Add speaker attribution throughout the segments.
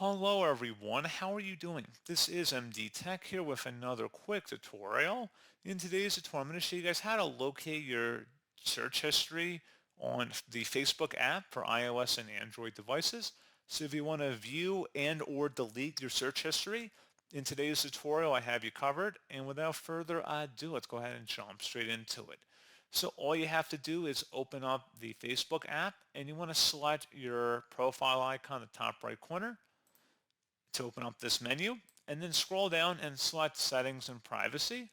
Speaker 1: Hello everyone, how are you doing? This is MD Tech here with another quick tutorial. In today's tutorial, I'm going to show you guys how to locate your search history on the Facebook app for iOS and Android devices. So if you want to view and or delete your search history, in today's tutorial I have you covered. And without further ado, let's go ahead and jump straight into it. So all you have to do is open up the Facebook app and you want to select your profile icon in the top right corner to open up this menu, and then scroll down and select Settings and Privacy.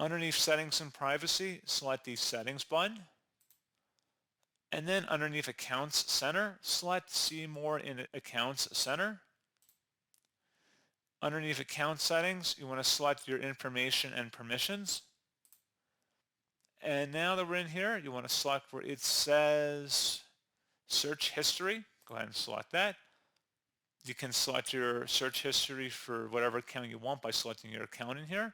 Speaker 1: Underneath Settings and Privacy, select the Settings button, and then underneath Accounts Center, select See More in Accounts Center. Underneath Account Settings, you want to select your information and permissions. And now that we're in here, you want to select where it says Search History. Go ahead and select that. You can select your search history for whatever account you want by selecting your account in here.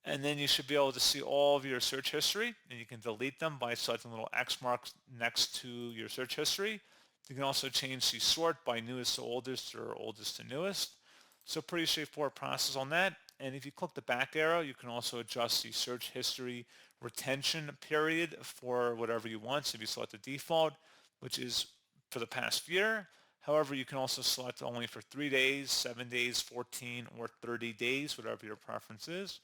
Speaker 1: And then you should be able to see all of your search history, and you can delete them by selecting a little X mark next to your search history. You can also change the sort by newest to oldest or oldest to newest. So pretty straightforward process on that. And if you click the back arrow, you can also adjust the search history retention period for whatever you want. So if you select the default, which is for the past year, however, you can also select only for 3 days, 7 days, 14, or 30 days, whatever your preference is.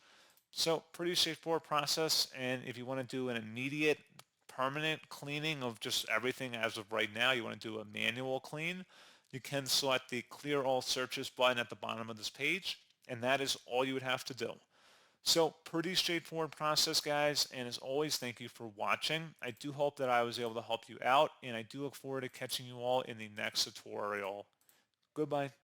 Speaker 1: So pretty straightforward process, and if you want to do an immediate permanent cleaning of just everything as of right now, you want to do a manual clean, you can select the Clear All Searches button at the bottom of this page, and that is all you would have to do. So pretty straightforward process, guys, and as always, thank you for watching. I do hope that I was able to help you out, and I do look forward to catching you all in the next tutorial. Goodbye.